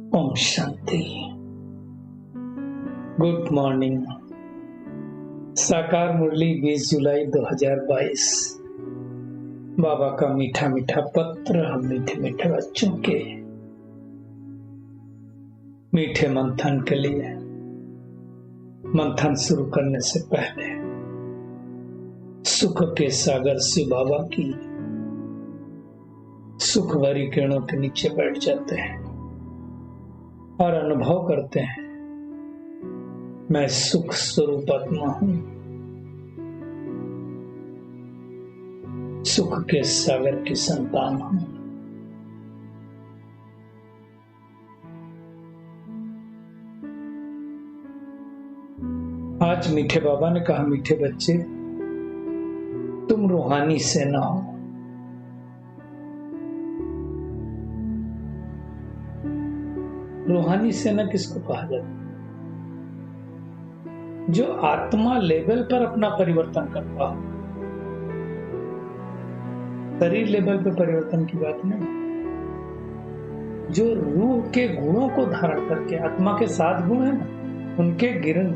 Om Shanti. Good morning. साकार मुरली 20 जुलाई 2022। बाबा का मीठा मीठा पत्र हम मीठे मीठे बच्चों के मीठे मंथन के लिए। मंथन शुरू करने से पहले सुख के सागर से बाबा की सुख भरी किरणों के नीचे बैठ जाते हैं और अनुभव करते हैं, मैं सुख स्वरूप आत्मा हूं, सुख के सागर की संतान हूं। आज मीठे बाबा ने कहा, मीठे बच्चे तुम रूहानी सेना हो। रूहानी सेना किसको कहा जाता है? जो आत्मा लेवल पर अपना परिवर्तन करता हो। शरीर लेवल पे परिवर्तन की बात नहीं, जो रूह के गुणों को धारण करके, आत्मा के 7 गुण है ना, उनके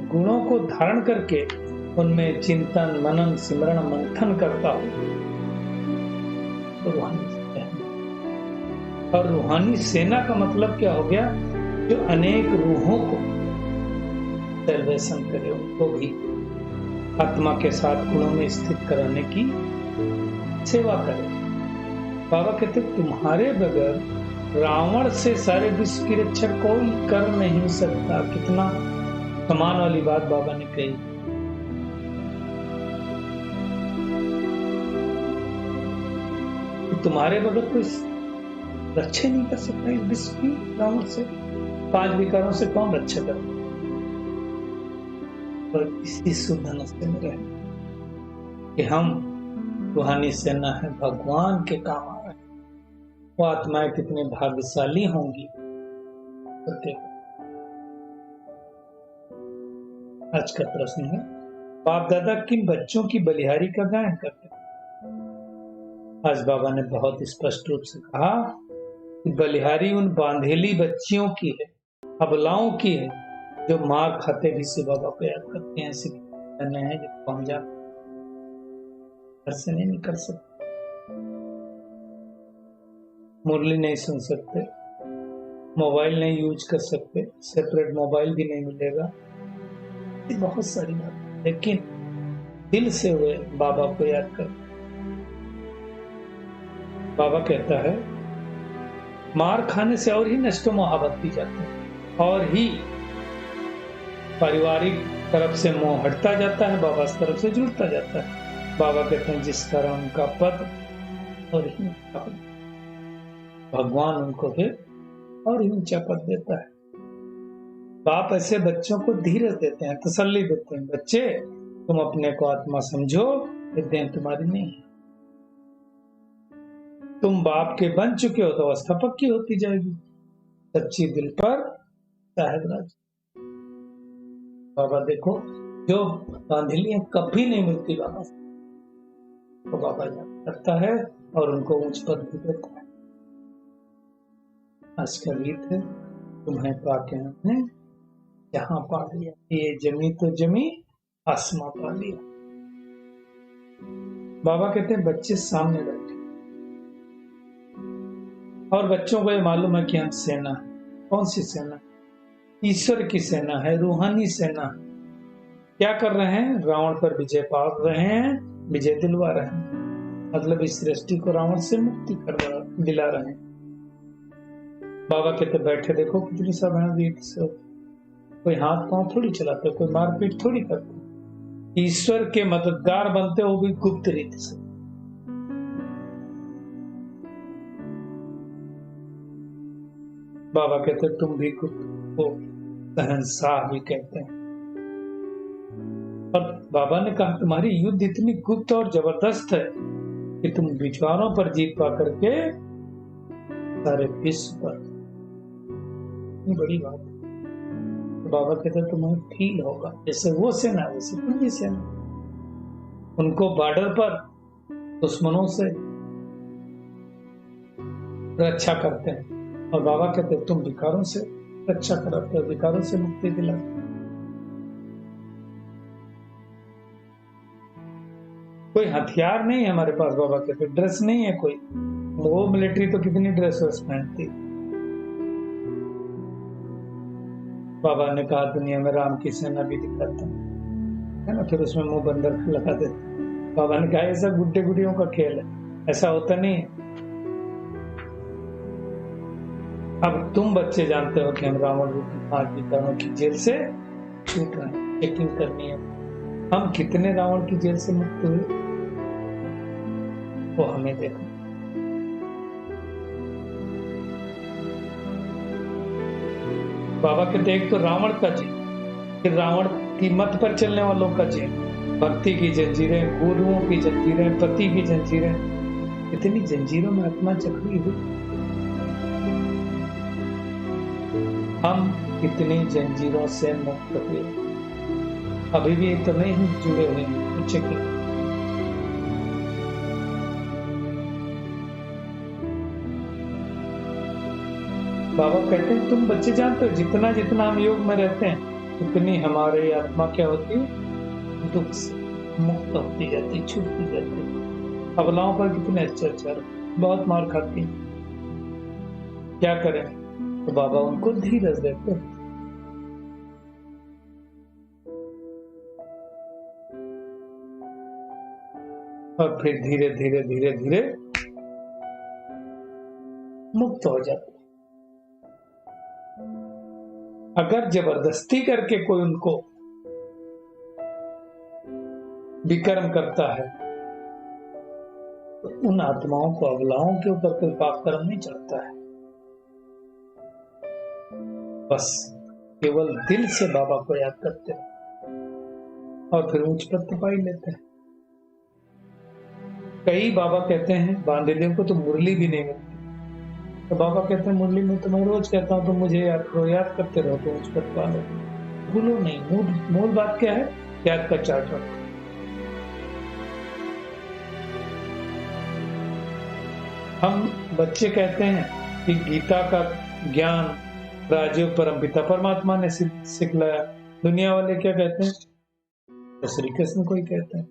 गुणों को धारण करके उनमें चिंतन मनन सिमरण मंथन करता हो तो रूहानी सेना। और रूहानी सेना का मतलब क्या हो गया? जो अनेक रूहों को सर्वेक्षण करे, उनको भी आत्मा के 7 गुणों में स्थित कराने की सेवा करे। बाबा कहते तुम्हारे बगैर रावण से सारे विश्व की रक्षा कोई कर नहीं सकता। कितना कमाल वाली बात बाबा ने कही। तुम्हारे बगैर कोई रक्षा नहीं कर सकता इस विश्व की रावण से। 5 विकारों से कौन रक्षा कर? और इसी शुद्धनस्ते में रहे कि हम रूहानी सेना है, भगवान के काम आ रहे हैं। वो आत्माएं कितनी भाग्यशाली होंगी। आज का प्रश्न है, बाप दादा किन बच्चों की बलिहारी का गायन करते हैं? आज बाबा ने बहुत स्पष्ट रूप से कहा कि बलिहारी उन बांधेली बच्चियों की है, अबलाओं की है, जो मार खाते भी से बाबा को याद करते हैं। ऐसे करने हैं जिसको हम जाते घर से नहीं निकल सकते, मुरली नहीं सुन सकते, मोबाइल नहीं यूज कर सकते, सेपरेट मोबाइल भी नहीं मिलेगा, बहुत सारी बात। लेकिन दिल से हुए बाबा को याद कर। बाबा कहता है मार खाने से और ही नष्टो मोहब्बत की जाती है, और ही पारिवारिक तरफ से मोह हटता जाता है, बाबा की तरफ से जुड़ता जाता है। बाबा कहते हैं जिस कारण उनका पद और ही भगवान उनको फिर और ही ऊंचा पद देता है। बाप ऐसे बच्चों को धीरज देते हैं, तसल्ली देते हैं, बच्चे तुम अपने को आत्मा समझो, विद्या तुम्हारी नहीं है। तुम बाप के बन चुके हो तो अवस्था पक्की होती जाएगी। सच्ची दिल पर साहेब राज। बाबा देखो, जो बांधलियां कभी नहीं मिलती बाबा से, तो बाबा याद करता है और उनको उच्च पद भी देता है। आज का गीत है, तुम्हें पाके हमने जहां पा लिया, ये जमी तो जमी आसमां पा लिया। बाबा कहते हैं बच्चे सामने बैठे और बच्चों को ये मालूम है कि हम सेना है। कौन सी सेना? ईश्वर की सेना है, रूहानी सेना। क्या कर रहे हैं? रावण पर विजय पा रहे हैं, विजय दिलवा रहे हैं। मतलब इस सृष्टि को रावण से मुक्ति दिला रहे हैं। बाबा कहते बैठे देखो कितनी साधारण रीत से, कोई हाथ पांव थोड़ी चलाते, कोई मारपीट थोड़ी करते। ईश्वर के मददगार बनते हो भी गुप्त रीत से। बाबा कहते तुम भी गुप्त हो, शहंशाह भी कहते हैं। और बाबा ने कहा तुम्हारी युद्ध इतनी गुप्त और जबरदस्त है कि तुम विचारों पर जीत पा करके सारे विश्व पर, इतनी बड़ी बात है। तो बाबा कहते तुम्हें फील होगा जैसे वो सेना वैसे तुम भी सेना। उनको बॉर्डर पर दुश्मनों से रक्षा करते हैं और बाबा कहते तुम विकारों से रक्षा कराते हैं, विकारों से मुक्ति दिलाते हैं। कोई हथियार नहीं है हमारे पास बाबा के, तो ड्रेस नहीं है कोई। वो मिलिट्री तो कितनी ड्रेस पहनती। बाबा ने कहा दुनिया में राम की सेना भी दिखाता है ना, फिर उसमें मुंह बंदर लगा देते। बाबा ने कहा ये सब गुड्डे गुडियों का खेल है, ऐसा होता नहीं है। अब तुम बच्चे जानते हो कि हम रावण विकर्णों की जेल से छूट रहे हैं, चेकिंग करनी है। हम कितने रावण की जेल से मुक्त हुए वो हमें देखो। बाबा कहते एक तो रावण का जेल, फिर रावण की मत पर चलने वालों का जेल, भक्ति की जंजीरें, गुरुओं की जंजीरें, पति की जंजीरें, इतनी जंजीरों में आत्मा जकड़ी हुई। हम कितनी जंजीरों से मुक्त हुए, अभी भी तो नहीं जुड़े हुए हैं। चेकिंग। बाबा कहते हैं तुम बच्चे जानते हो जितना जितना हम योग में रहते हैं उतनी हमारी आत्मा क्या होती है, दुख से मुक्त होती जाती, छूटती जाती। अबलाओं पर कितने अत्याचार, बहुत मार खाती, क्या करें? तो बाबा उनको धीरज देते। और फिर धीरे धीरे धीरे धीरे मुक्त हो जाते। अगर जबरदस्ती करके कोई उनको विकर्म करता है तो उन आत्माओं को, अबलाओं के ऊपर कोई पाप कर्म नहीं चढ़ता है। बस केवल दिल से बाबा को याद करते हैं और फिर ऊंच पद पा ही लेते हैं। कई बाबा कहते हैं बांधेलियों को तो मुरली भी नहीं मिलती, तो बाबा कहते हैं मुरली में तो मैं रोज कहता हूँ तो मुझे याद करो, याद करते रहो तो ऊंच पद पा लो। भूलो नहीं। मूल बात क्या है? याद का चार्ट रखो। हम बच्चे कहते हैं कि गीता का ज्ञान राजयोग परमपिता परमात्मा ने सिखलाया। दुनिया वाले क्या कहते हैं? तो श्री कृष्ण को ही कहते हैं।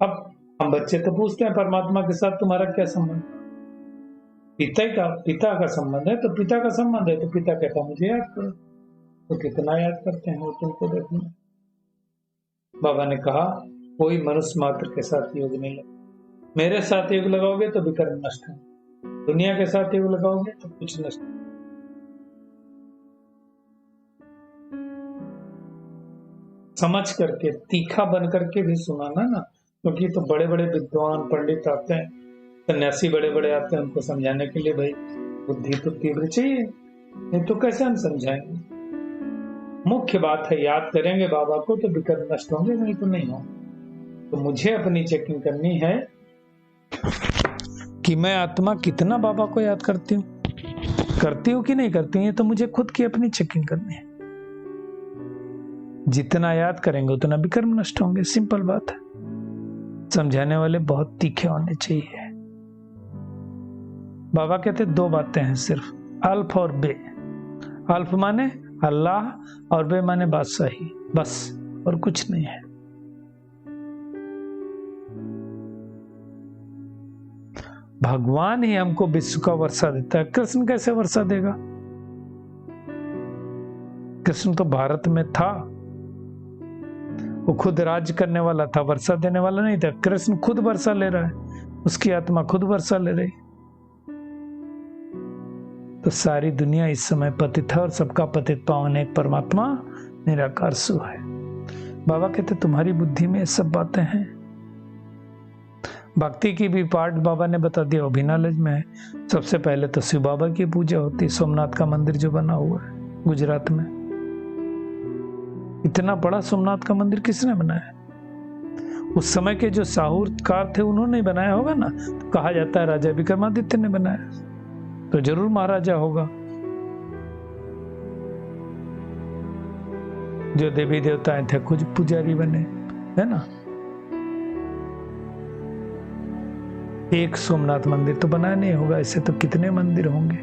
अब हम बच्चे तो पूछते हैं परमात्मा के साथ तुम्हारा क्या संबंध? पिता का संबंध है, तो पिता का संबंध है तो पिता कहता मुझे याद करो। तो कितना याद करते हैं वो तुमको देखना। बाबा ने कहा कोई मनुष्य मात्र के साथ योग नहीं लगा। मेरे साथ योग लगाओगे तो विकर्म नष्ट है, दुनिया के साथ योग लगाओगे तो कुछ नष्ट। समझ करके, तीखा बन करके भी सुनाना ना, क्योंकि तो बड़े बड़े विद्वान पंडित आते हैं, सन्यासी बड़े बड़े आते हैं, उनको समझाने के लिए भाई बुद्धि तो तीव्र चाहिए, नहीं तो कैसे हम समझाएंगे। मुख्य बात है याद करेंगे बाबा को तो विकर्म नष्ट होंगे, नहीं तो नहीं होंगे। तो मुझे अपनी चेकिंग करनी है कि मैं आत्मा कितना बाबा को याद करती हूँ कि नहीं करती हूँ। तो मुझे खुद की अपनी चेकिंग करनी है। जितना याद करेंगे उतना विकर्म नष्ट होंगे, सिंपल बात है। समझाने वाले बहुत तीखे होने चाहिए। बाबा कहते दो बातें हैं सिर्फ, अल्फ और बे। अल्फ माने अल्लाह और बे माने बादशाही, बस, और कुछ नहीं है। भगवान ही हमको विश्व का वर्षा देता है। कृष्ण कैसे वर्षा देगा? कृष्ण तो भारत में था, वो खुद राज्य करने वाला था, वर्षा देने वाला नहीं था। कृष्ण खुद वर्षा ले रहा है, उसकी आत्मा खुद वर्षा ले रही। तो सारी दुनिया इस समय पतित है और सबका पतित पावन एक परमात्मा निराकार सु है। बाबा कहते तुम्हारी बुद्धि में ये सब बातें हैं। भक्ति की भी पार्ट बाबा ने बता दिया, अभिनालज में है। सबसे पहले तो शिव बाबा की पूजा होती है, सोमनाथ का मंदिर जो बना हुआ है गुजरात में। इतना बड़ा सोमनाथ का मंदिर किसने बनाया? उस समय के जो साहूकार थे उन्होंने बनाया होगा ना। तो कहा जाता है राजा विक्रमादित्य ने बनाया, तो जरूर महाराजा होगा। जो देवी देवताएं थे खुद पुजारी बने, है ना। एक सोमनाथ मंदिर तो बनाया नहीं होगा, ऐसे तो कितने मंदिर होंगे।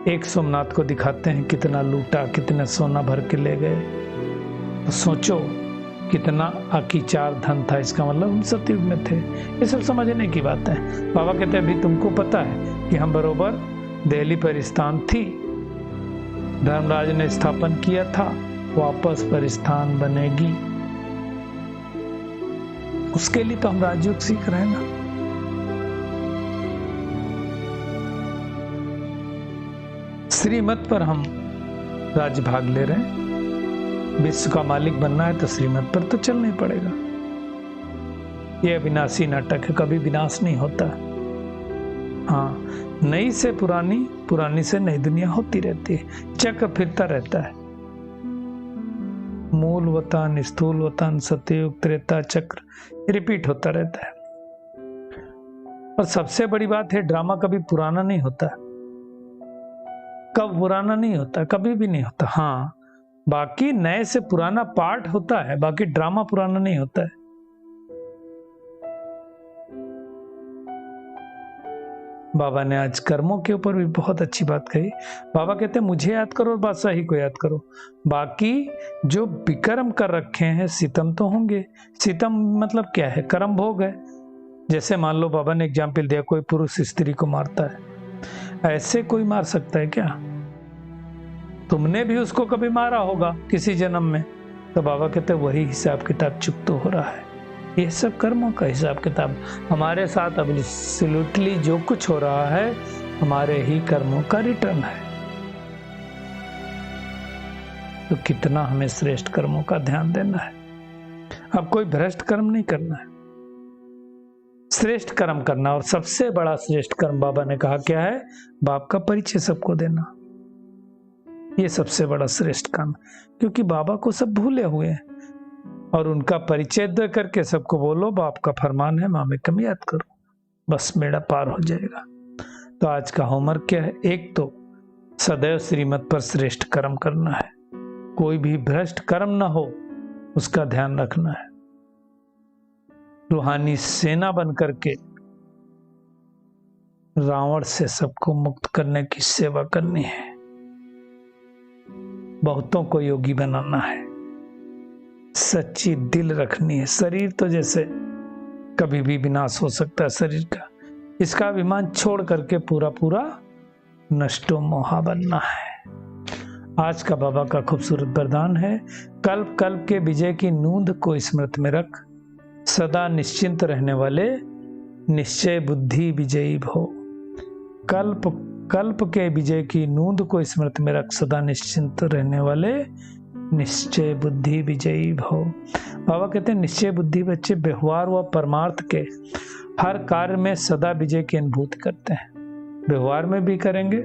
एक सोमनाथ को दिखाते हैं कितना लूटा, कितना सोना भर के ले गए। तो सोचो कितना अकीचार धन था, इसका मतलब हम सतयुग में थे। ये सब समझने की बात है। बाबा कहते हैं अभी तुमको पता है कि हम बरोबर दिल्ली परिस्थान थी, धर्मराज ने स्थापन किया था, वापस परिस्थान बनेगी, उसके लिए तो हम राजयोग सीख रहे हैं ना। श्रीमत पर हम राज्य भाग ले रहे हैं। विश्व का मालिक बनना है तो श्रीमत पर तो चलना ही पड़ेगा। यह अविनाशी नाटक है, कभी विनाश नहीं होता। हाँ, नई से पुरानी, पुरानी से नई दुनिया होती रहती है, चक्र फिरता रहता है। मूल वतन, स्थूल वतन, सतयुग, त्रेता चक्र रिपीट होता रहता है। और सबसे बड़ी बात है, ड्रामा कभी पुराना नहीं होता। कब पुराना नहीं होता? कभी भी नहीं होता। हाँ, बाकी नए से पुराना पार्ट होता है, बाकी ड्रामा पुराना नहीं होता है। बाबा ने आज कर्मों के ऊपर भी बहुत अच्छी बात कही। बाबा कहते हैं मुझे याद करो और बादशाही को याद करो, बाकी जो विकर्म कर रखे हैं सितम तो होंगे। सितम मतलब क्या है? कर्म भोग है। जैसे मान लो बाबा ने एग्जाम्पल दिया, कोई पुरुष स्त्री को मारता है, ऐसे कोई मार सकता है क्या? तुमने भी उसको कभी मारा होगा किसी जन्म में। तो बाबा कहते हैं वही हिसाब किताब चुप तो हो रहा है। ये सब कर्मों का हिसाब किताब हमारे साथ एब्सोल्युटली जो कुछ हो रहा है हमारे ही कर्मों का रिटर्न है। तो कितना हमें श्रेष्ठ कर्मों का ध्यान देना है। अब कोई भ्रष्ट कर्म नहीं करना है, श्रेष्ठ कर्म करना। और सबसे बड़ा श्रेष्ठ कर्म बाबा ने कहा क्या है? बाप का परिचय सबको देना। ये सबसे बड़ा श्रेष्ठ काम, क्योंकि बाबा को सब भूले हुए हैं और उनका परिचय दे करके सबको बोलो बाप का फरमान है, माँ में कम याद करो, बस मेरा पार हो जाएगा। तो आज का होमवर्क क्या है? एक तो सदैव श्रीमत पर श्रेष्ठ कर्म करना है, कोई भी भ्रष्ट कर्म ना हो उसका ध्यान रखना है। रूहानी सेना बन करके रावण से सबको मुक्त करने की सेवा करनी है। बहुतों को योगी बनाना है, सच्ची दिल रखनी है। शरीर तो जैसे कभी भी विनाश हो सकता है शरीर का, इसका अभिमान छोड़ करके पूरा पूरा नष्टो मोहा बनना है। आज का बाबा का खूबसूरत वरदान है, कल्प कल्प के विजय की नूंद को स्मृति में रख, सदा निश्चिंत रहने वाले निश्चय बुद्धि विजयी भो। कल्प कल्प के विजय की नूंद को स्मृति में रख, सदा निश्चिंत रहने वाले निश्चय बुद्धि विजयी भव। बाबा कहते हैं निश्चय बुद्धि बच्चे व्यवहार व परमार्थ के हर कार्य में सदा विजय की अनुभूति करते हैं। व्यवहार में भी करेंगे,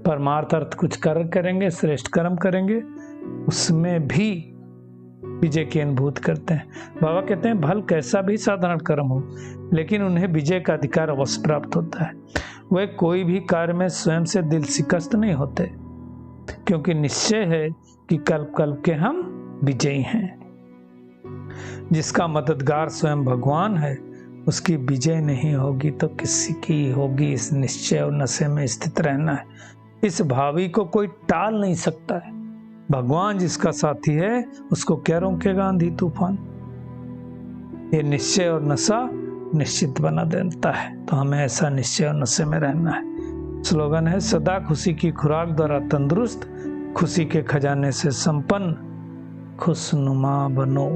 परमार्थ अर्थ कुछ कर्म करेंगे, श्रेष्ठ कर्म करेंगे, उसमें भी विजय की अनुभूति करते हैं। बाबा कहते हैं भल कैसा भी साधारण कर्म हो, लेकिन उन्हें विजय का अधिकार अवश्य प्राप्त होता है। वे कोई भी कार्य में स्वयं से दिल शिकस्त नहीं होते, क्योंकि निश्चय है कि कल्प कल्प के हम विजयी हैं। जिसका मददगार स्वयं भगवान है, उसकी विजय नहीं होगी तो किसी की होगी। इस निश्चय और नशे में स्थित रहना है। इस भावी को कोई टाल नहीं सकता है। भगवान जिसका साथी है उसको क्या रोकेगा आंधी तूफान। ये निश्चय और नशा निश्चित बना देता है, तो हमें ऐसा निश्चय और नशे में रहना है। स्लोगन है सदा खुशी की खुराक द्वारा तंदुरुस्त, खुशी के खजाने से संपन्न, खुशनुमा बनो।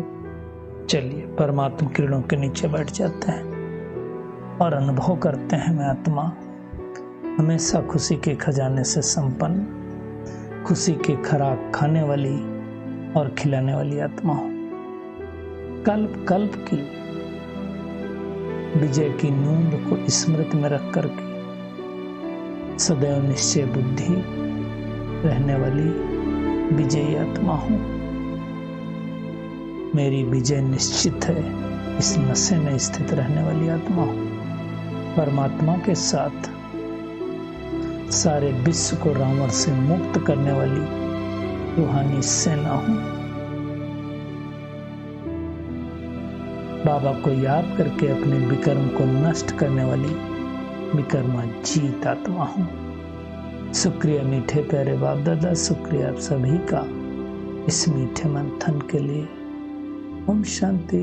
चलिए परमात्मा किरणों के नीचे बैठ जाते हैं और अनुभव करते हैं मैं आत्मा हमेशा खुशी के खजाने से संपन्न, खुशी के खुराक खाने वाली और खिलाने वाली आत्मा हूं। कल्प कल्प की विजय की नूंद को स्मृति में रख करके सदैव निश्चय बुद्धि रहने वाली विजयी आत्मा हूं। मेरी विजय निश्चित है, इस नशे में स्थित रहने वाली आत्मा हूं। परमात्मा के साथ सारे विश्व को रावण से मुक्त करने वाली रूहानी सेना हूं। बाबा को याद करके अपने विकर्म को नष्ट करने वाली विकर्मा जीत आत्मा हूँ। शुक्रिया मीठे प्यारे बाप दादा, शुक्रिया आप सभी का इस मीठे मंथन के लिए। ओम शांति।